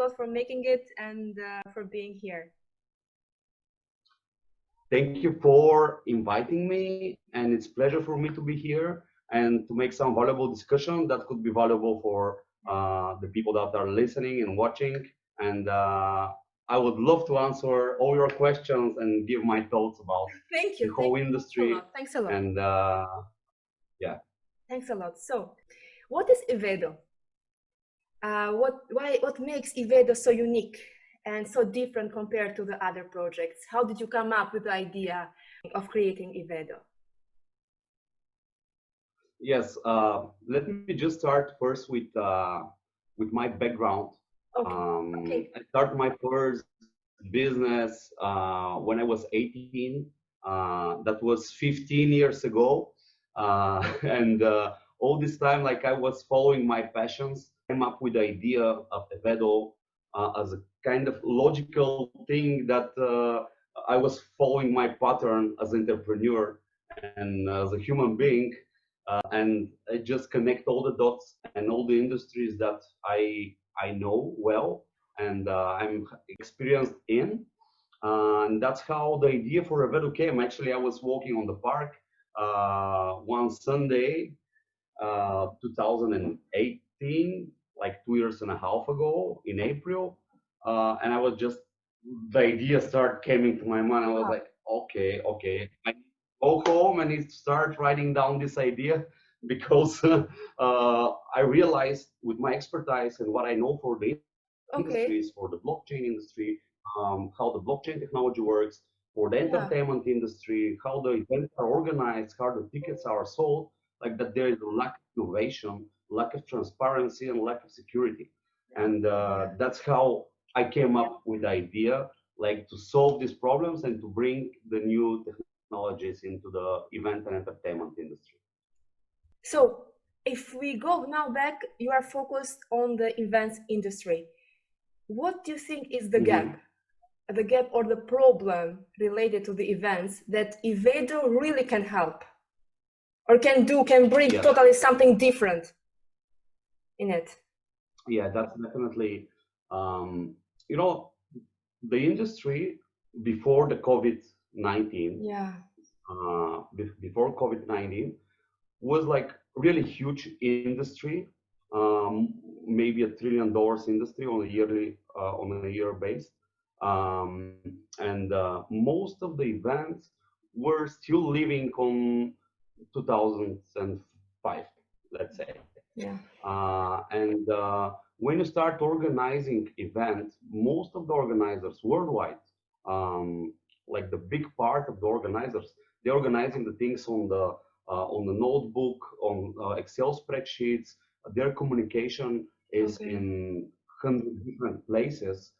lot for making it and for being here. Thank you for inviting me, and it's a pleasure for me to be here and to make some valuable discussion that could be valuable for the people that are listening and watching. And I would love to answer all your questions and give my thoughts about the whole industry. Thanks a lot. And yeah. Thanks a lot. So, what is Evedo? What makes Evedo so unique and so different compared to the other projects? How did you come up with the idea of creating Evedo? Yes, let me just start first with my background. Okay. I started my first business when I was 18. That was 15 years ago, and all this time, like I was following my passions. Came up with the idea of Evedo as a kind of logical thing that I was following my pattern as an entrepreneur and as a human being. And I just connect all the dots and all the industries that I know well and I'm experienced in. And that's how the idea for Evedo came. Actually, I was walking on the park one Sunday, 2018, like 2 years and a half ago in April. And I was just, the idea came to my mind. I was like, okay, I go home and need to start writing down this idea because I realized with my expertise and what I know for the industries, for the blockchain industry, how the blockchain technology works, for the entertainment industry, how the events are organized, how the tickets are sold, like that there is a lack of innovation, lack of transparency, and lack of security. And that's how I came up with the idea, like to solve these problems and to bring the new technologies into the event and entertainment industry. So if we go now back, you are focused on the events industry. What do you think is the gap? The gap or the problem related to the events that Evedo really can help or can bring totally something different in it? Yeah, that's definitely, you know, the industry before the COVID-19, before COVID-19 was like really huge industry, maybe $1 trillion industry on a year base. And most of the events were still living on 2005, let's say. Yeah. And when you start organizing events, most of the organizers worldwide, like the big part of the organizers, they're organizing the things on the notebook, on Excel spreadsheets. Their communication is in 100 different places,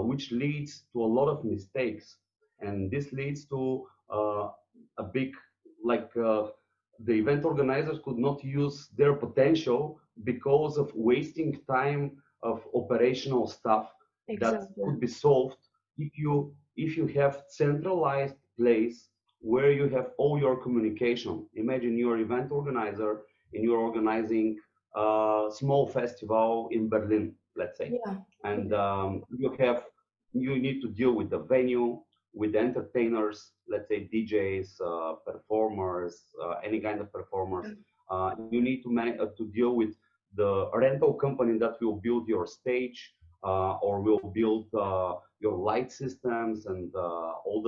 which leads to a lot of mistakes. And this leads to a big, the event organizers could not use their potential because of wasting time of operational stuff that could be solved if you have centralized place where you have all your communication. Imagine you're an event organizer and you're organizing a small festival in Berlin, let's say. And you need to deal with the venue, with the entertainers, let's say DJs, performers, any kind of performers. You need to deal with the rental company that will build your stage or will build your light systems and all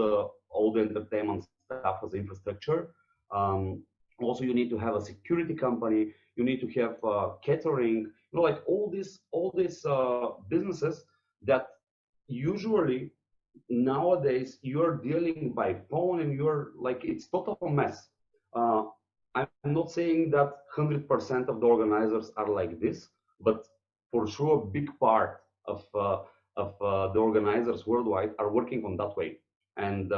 the entertainment stuff as infrastructure. Also, you need to have a security company. You need to have catering. Like all these businesses that usually nowadays you're dealing by phone and you're like, it's total mess. I'm not saying that 100% of the organizers are like this, but for sure a big part of the organizers worldwide are working on that way. And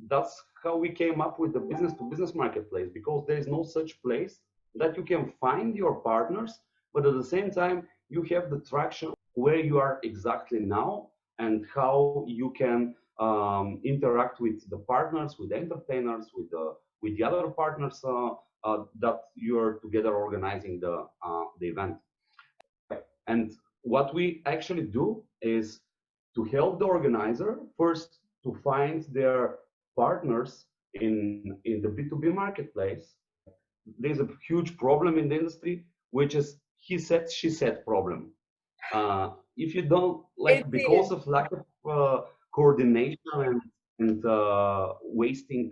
that's how we came up with the business-to-business marketplace, because there is no such place that you can find your partners, but at the same time you have the traction where you are exactly now and how you can interact with the partners, with the entertainers, with the other partners that you're together organizing the event. And what we actually do is to help the organizer first to find their partners in the B2B marketplace. There's a huge problem in the industry, which is he said, she said problem. If you don't It like, is. because of lack of coordination and wasting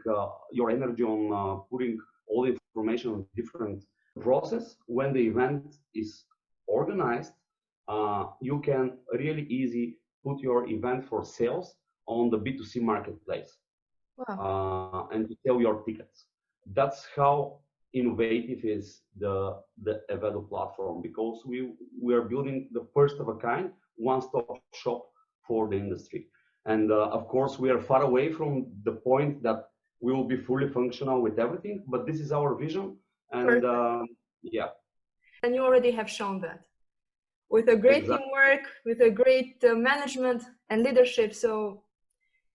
your energy on putting all the information on different process, when the event is organized, you can really easy put your event for sales on the B2C marketplace. Wow. And to sell your tickets. That's how innovative is the Evedo platform, because we are building the first of a kind one-stop shop for the industry. And of course, we are far away from the point that we will be fully functional with everything, but this is our vision. And yeah. And you already have shown that with a great Exactly. teamwork, with a great management and leadership. So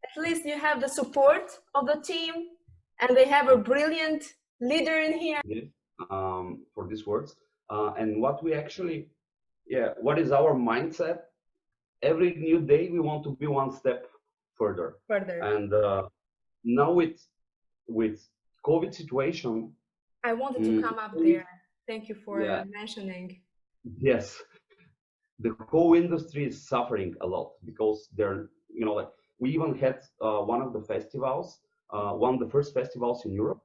at least you have the support of the team, and they have a brilliant leader in here. For these words. And what we actually, what is our mindset? Every new day we want to be one step further. And now with COVID situation, I wanted to come up there. Thank you for mentioning. Yes, the whole industry is suffering a lot because they're, like we even had one of the festivals, one of the first festivals in Europe.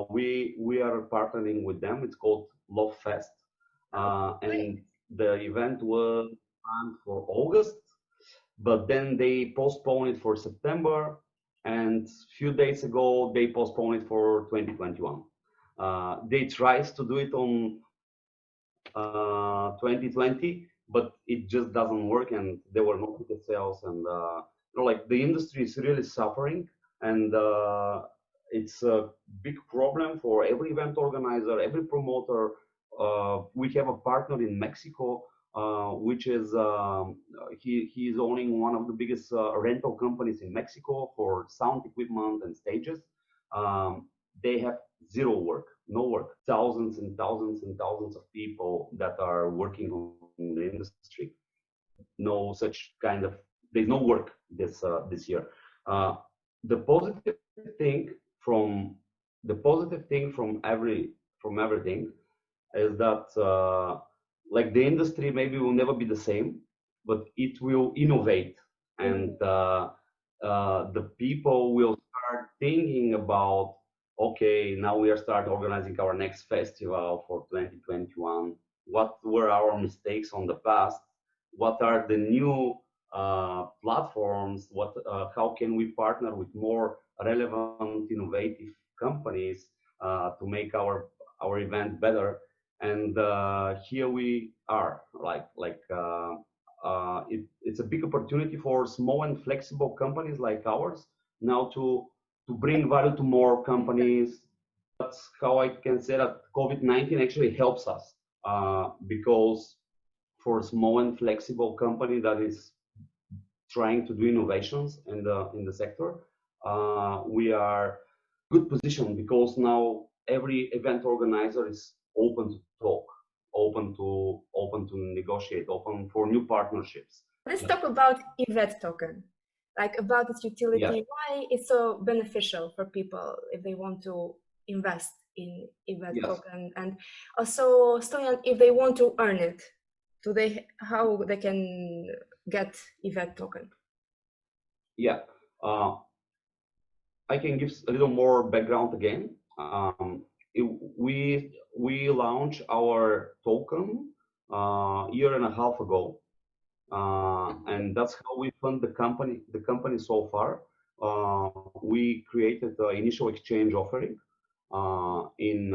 We are partnering with them. It's called Love Fest, and the event was planned for August, but then they postponed it for September, and a few days ago they postponed it for 2021. They tried to do it on 2020, but it just doesn't work, and there were no ticket sales, and like the industry is really suffering, and it's a big problem for every event organizer, every promoter. We have a partner in Mexico, which is he is owning one of the biggest rental companies in Mexico for sound equipment and stages. They have zero work, no work. Thousands and thousands and thousands of people that are working in the industry. No such kind of, there's no work this year. The positive thing from everything is that like the industry maybe will never be the same, but it will innovate, and the people will start thinking about, okay, now we are start organizing our next festival for 2021. What were our mistakes on the past? What are the new platforms? How can we partner with more relevant, innovative companies to make our event better? And here we are, it's a big opportunity for small and flexible companies like ours now to bring value to more companies. That's how I can say that COVID-19 actually helps us, because for a small and flexible company that is trying to do innovations in the sector, we are good position, because now every event organizer is open to talk, open to negotiate, open for new partnerships. Let's talk about Evedo token, like about its utility, why it's so beneficial for people if they want to invest in Evedo token, and also Stoyan, if they want to earn it, how they can get Evedo token? I can give a little more background again. We launched our token a year and a half ago, and that's how we fund the company so far. We created the initial exchange offering in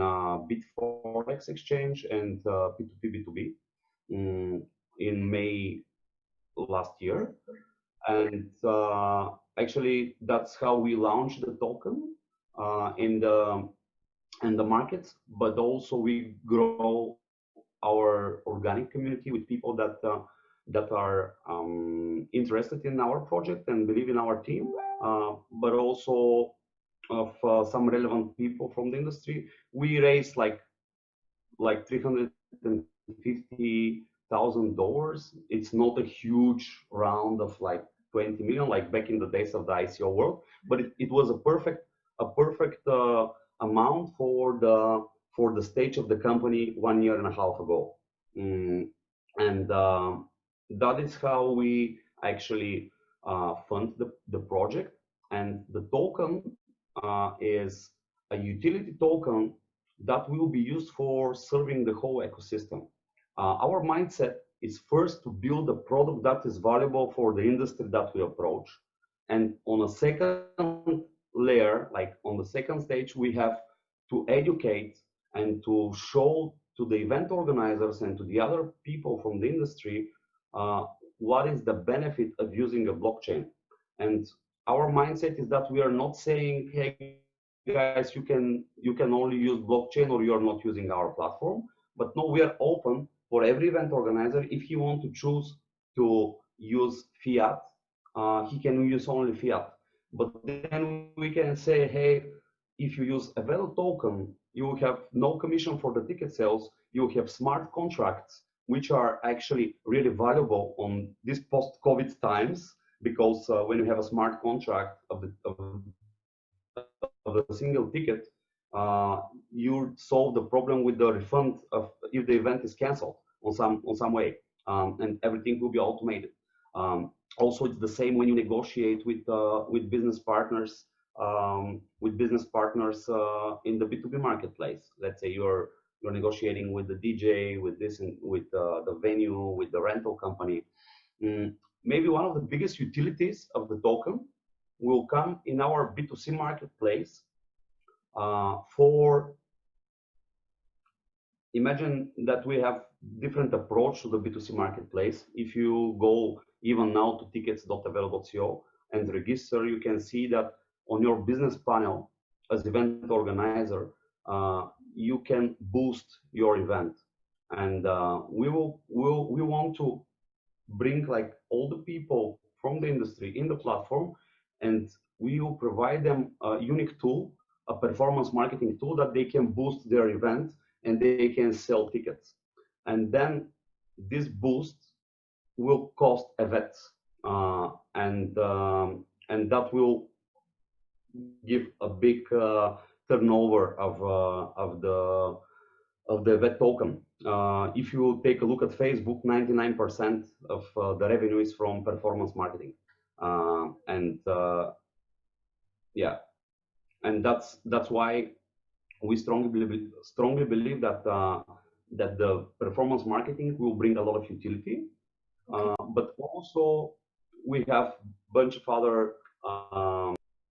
Bitforex exchange and P2P B2B in May last year, and actually that's how we launched the token in the markets. But also we grow our organic community with people that are interested in our project and believe in our team, but also of some relevant people from the industry. We raised like 350 $100,000. It's not a huge round of like 20 million, like back in the days of the ICO world, but it was a perfect amount for the stage of the company 1.5 years ago. And that is how we actually fund the project. And the token is a utility token that will be used for serving the whole ecosystem. Our mindset is first to build a product that is valuable for the industry that we approach. And on a second layer, like on the second stage, we have to educate and to show to the event organizers and to the other people from the industry what is the benefit of using a blockchain. And our mindset is that we are not saying, hey guys, you can only use blockchain or you're not using our platform. But no, we are open for every event organizer. If he wants to choose to use fiat, he can use only fiat. But then we can say, hey, if you use a Evedo token, you will have no commission for the ticket sales. You will have smart contracts, which are actually really valuable on these post-COVID times, because when you have a smart contract of a single ticket, you solve the problem with the refund of if the event is canceled on some way, and everything will be automated. Also, it's the same when you negotiate with business partners in the B2B marketplace. Let's say you're negotiating with the DJ, with this, and with the venue, with the rental company. Maybe one of the biggest utilities of the token will come in our B2C marketplace. For imagine that we have different approach to the B2C marketplace. If you go even now to tickets.evedo.co and register, you can see that on your business panel as event organizer, you can boost your event. And we want to bring like all the people from the industry in the platform, and we will provide them a unique tool, a performance marketing tool that they can boost their event and they can sell tickets. And then this boost will cost a vet, and that will give a big turnover of the vet token. If you take a look at Facebook, 99% of the revenue is from performance marketing, and that's why we strongly believe that that the performance marketing will bring a lot of utility. But also we have a bunch of other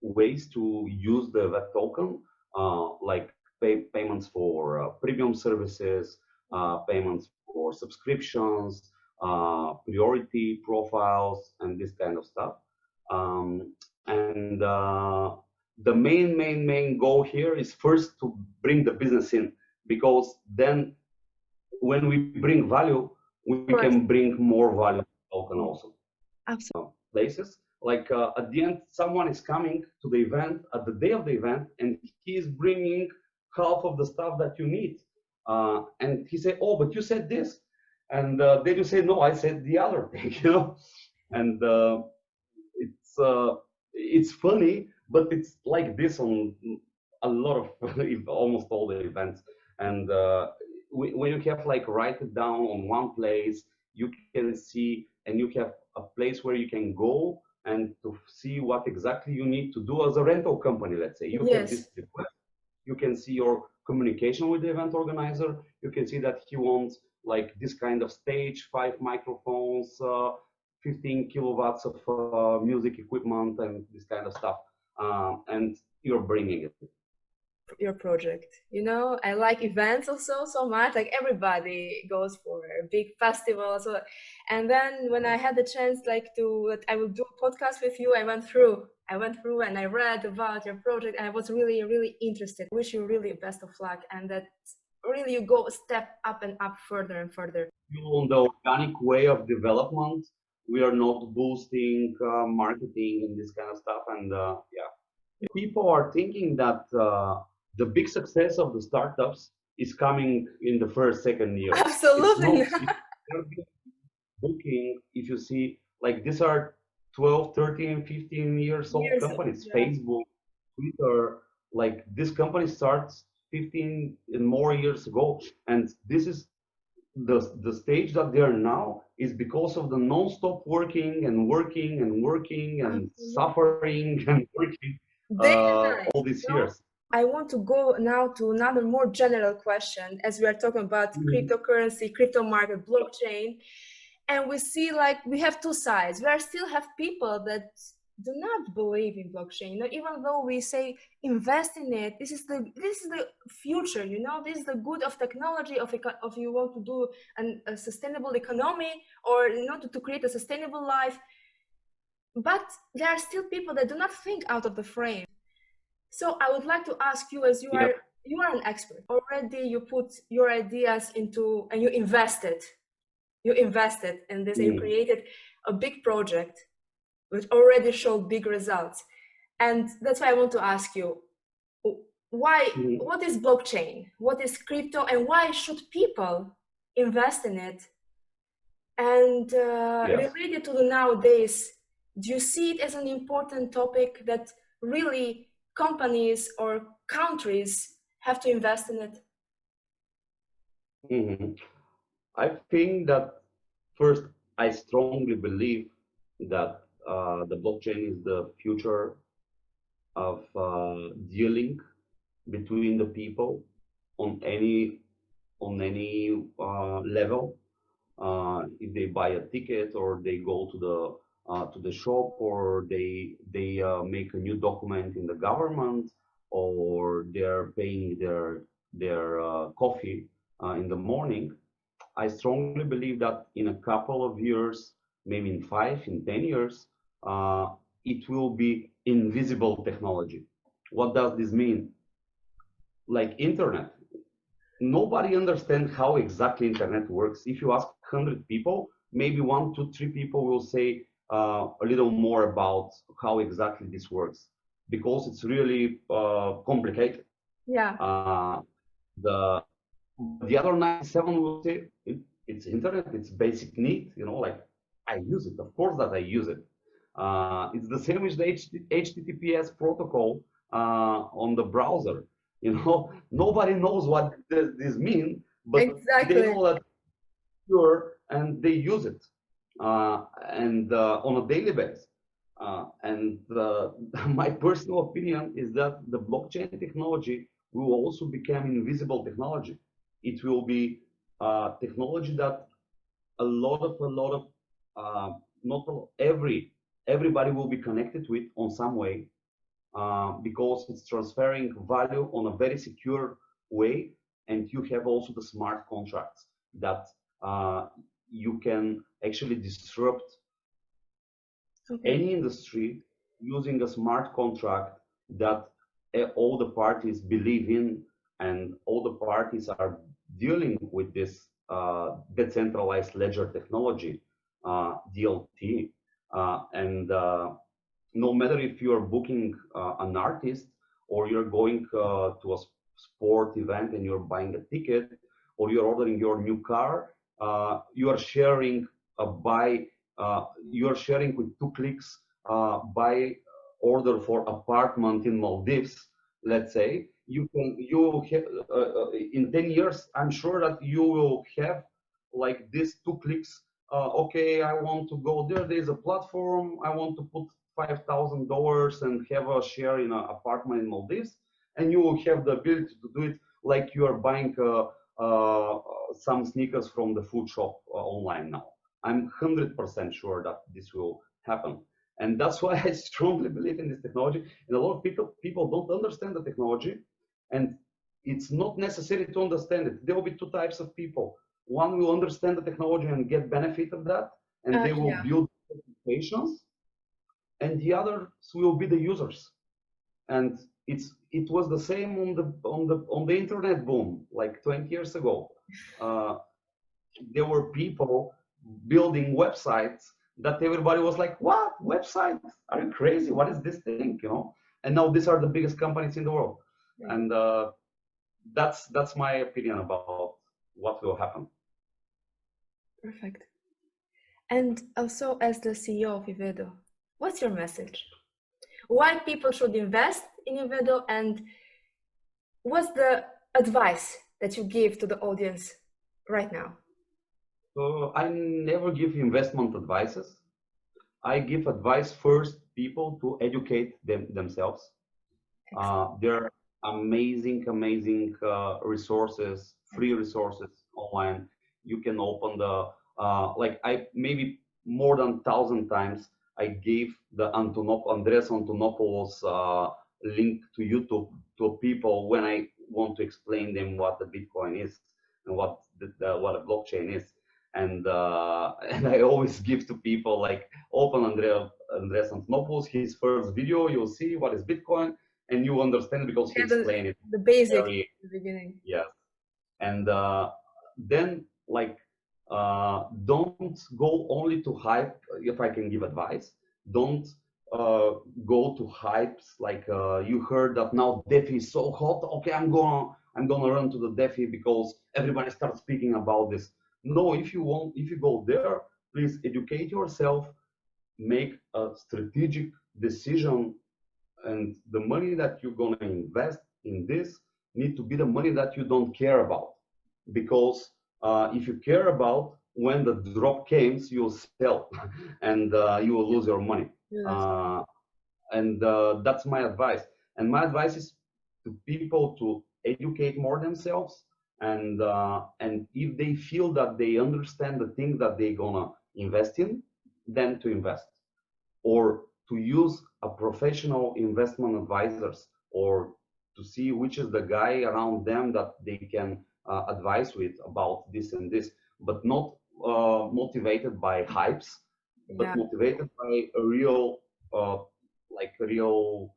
ways to use the vet token, like payments for premium services, payments for subscriptions, priority profiles, and this kind of stuff. And the main goal here is first to bring the business in, because then when we bring value, we can bring more value to the token also. Absolutely. Places like at the end, someone is coming to the event at the day of the event, and he is bringing half of the stuff that you need, and he said, "Oh, but you said this," and then you say, "No, I said the other thing," and it's funny, but it's like this on a lot of almost all the events. And when you have like write it down on one place, you can see, and you have a place where you can go and to see what exactly you need to do as a rental company. Let's say you have this request, you can see your communication with the event organizer. You can see that he wants like this kind of stage, 5 microphones, 15 kilowatts of music equipment, and this kind of stuff, and you're bringing it. Your project, I like events also so much. Like everybody goes for a big festival, so and then when I had the chance I will do a podcast with you, I went through and I read about your project, and I was really interested. Wish you really best of luck, and that really you go a step up and up, further and further. On the organic way of development, we are not boosting marketing and this kind of stuff. And people are thinking that the big success of the startups is coming in the first, second year. Absolutely. booking, if you see, like these are 12, 13, 15 years old Years old, companies, yeah. Facebook, Twitter, like this company starts 15 and more years ago. And this is the stage that they are now is because of the non-stop working and working and working and Absolutely. suffering and working Day and night, all these you know? years. I want to go now to another more general question as we are talking about Mhm. cryptocurrency, crypto market, blockchain. And we see like we have two sides. We are still have people that do not believe in blockchain. You know, even though we say invest in it, this is the future. You know, this is the good of technology of you want to do a sustainable economy or you know to create a sustainable life. But there are still people that do not think out of the frame. So I would like to ask you, as Yep. you are an expert already, you put your ideas into and you invested in this, and you Mhm. created a big project which already showed big results. And that's why I want to ask you, why? Mhm. What is blockchain? What is crypto? And why should people invest in it? And Yes. related to the nowadays, do you see it as an important topic that really companies or countries have to invest in it? Mhm. I think that first, I strongly believe that the blockchain is the future of dealing between the people on any level. If they buy a ticket or they go to the shop or they make a new document in the government or they're paying their coffee in the morning. I strongly believe that in a couple of years, maybe in 5, in 10 years, uh, it will be invisible technology. What does this mean? Like internet. Nobody understands how exactly internet works. If you ask 100 people, maybe one, two, three people will say a little more about how exactly this works because it's really complicated. Yeah, Uh, the the other 97 will say it's internet, it's basic need, like I use it, of course that I use it. It's the same with the HTTPS protocol on the browser. Nobody knows what this means, but they exactly. know that it's pure and they use it and on a daily basis. And my personal opinion is that the blockchain technology will also become invisible technology. It will be technology that a lot of not everybody will be connected with on some way because it's transferring value on a very secure way, and you have also the smart contracts that uh, you can actually disrupt Okay. any industry using a smart contract that all the parties believe in and all the parties are dealing with this decentralized ledger technology, DLT. And no matter if you're booking an artist or you're going to a sport event and you're buying a ticket or you're ordering your new car, you are sharing a buy you are sharing with 2 clicks buy order for apartment in Maldives, let's say. In 10 years I'm sure that you will have like these 2 clicks. Okay, I want to go there. There's a platform. I want to put $5,000 and have a share in an apartment in Maldives, and you will have the ability to do it like you are buying uh, some sneakers from the food shop online now. I'm 100% sure that this will happen. And that's why I strongly believe in this technology. And a lot of people don't understand the technology, and it's not necessary to understand it. There will be two types of people. One will understand the technology and get benefit of that, and they will Yeah, build applications, and the others will be the users. And it was the same on the internet boom like 20 years ago. Uh, there were people building websites that everybody was like, "What website? Are you crazy? What is this thing?" And now these are the biggest companies in the world, right. and that's my opinion about what will happen. Perfect. And also, as the CEO of Evedo, what's your message? Why people should invest in Evedo, and what's the advice that you give to the audience right now? So I never give investment advices. I give advice first people to educate themselves. There are amazing resources, free resources online. You can open the like I maybe more than 1,000 times I gave the Andreas Antonopoulos link to YouTube to people when I want to explain them what the Bitcoin is and what a blockchain is. And and I always give to people like open Andreas Antonopoulos his first video. You'll see what is Bitcoin and you understand because he explained it the basics very at the beginning. yes. And then like don't go only to hype. If I can give advice, don't go to hypes like you heard that now DeFi is so hot. Okay, I'm gonna run to the DeFi because everybody starts speaking about this. No, if you go there, please educate yourself, make a strategic decision, and the money that you're going to invest in this need to be the money that you don't care about, because if you care about, when the drop comes you'll sell and you will lose your money. And that's my advice, and my advice is to people to educate more themselves, and if they feel that they understand the thing that they're gonna invest in, then to invest, or to use a professional investment advisors, or to see which is the guy around them that they can advise with about this and this, but not motivated by hypes, but motivated by a real like real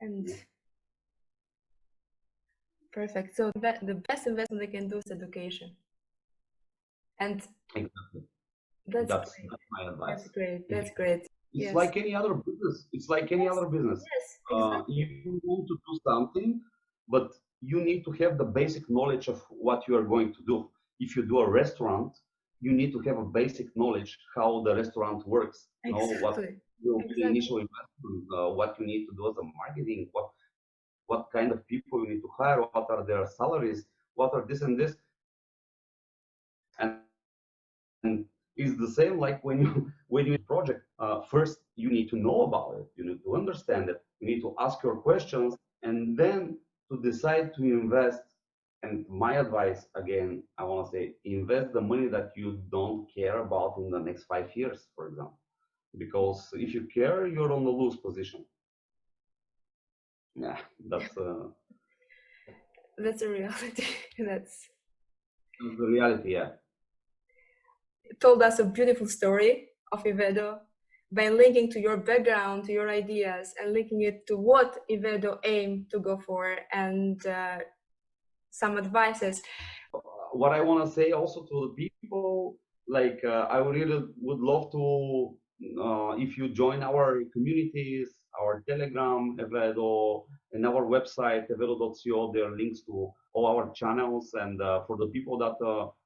and perfect. So the best investment they can do is education. And exactly. That's my advice. That's great. That's great. It's Yes. like any other business. It's like any other business. Yes, exactly. You want to do something, but you need to have the basic knowledge of what you are going to do. If you do a restaurant, you need to have a basic knowledge how the restaurant works. You know what will be the initial investment, what you need to do as a marketing, what kind of people you need to hire, what are their salaries, what are this and this. And it's the same like when you project. First, you need to know about it. You need to understand it. You need to ask your questions, and then to decide to invest. And my advice, again, I want to say, invest the money that you don't care about in the next 5 years, for example. Because if you care, you're on the lose position. Yeah, that's a reality. That's the reality. Yeah. Told us a beautiful story of Evedo by linking to your background, to your ideas, and linking it to what Evedo aim to go for, and some advices. What I want to say also to the people, like I really would love to, if you join our communities, our Telegram, Evedo, and our website, evedo.co, there are links to all our channels. And for the people that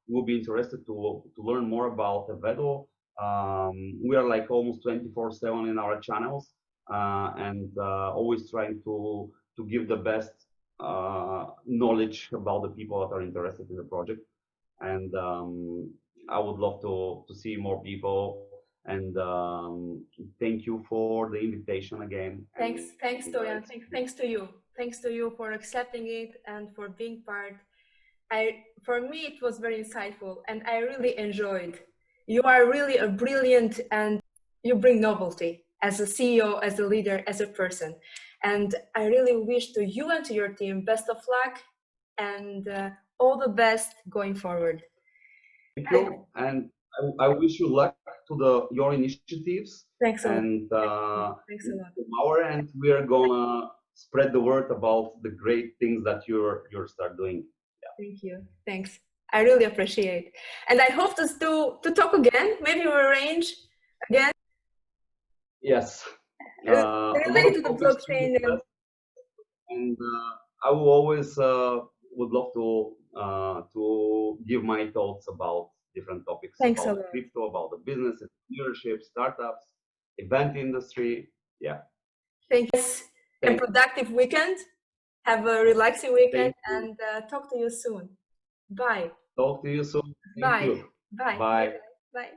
will be interested to learn more about Evedo, we are like almost 24/7 in our channels, and always trying to give the best knowledge about the people that are interested in the project. And I would love to see more people. And thank you for the invitation again. Thanks, Stoyan. Thanks to you. Thanks to you for accepting it and for being part. For me, it was very insightful, and I really enjoyed. You are really a brilliant, and you bring novelty as a CEO, as a leader, as a person. And I really wish to you and to your team best of luck and all the best going forward. Thank you, and I wish you luck to your initiatives. Thanks a lot. And Thanks a lot. from our end, we are gonna spread the word about the great things that you're start doing. Yeah. Thank you. Thanks. I really appreciate. And I hope to talk again. Maybe we arrange again. Yes. Related to the blockchain. And I will always would love to give my thoughts about different topics Thanks a about lot. crypto, about the business, entrepreneurship, startups, event industry. Yeah. Thanks. A productive weekend. Have a relaxing weekend and talk to you soon. Bye. Talk to you soon. Thank Bye. you. Bye. Bye. Bye.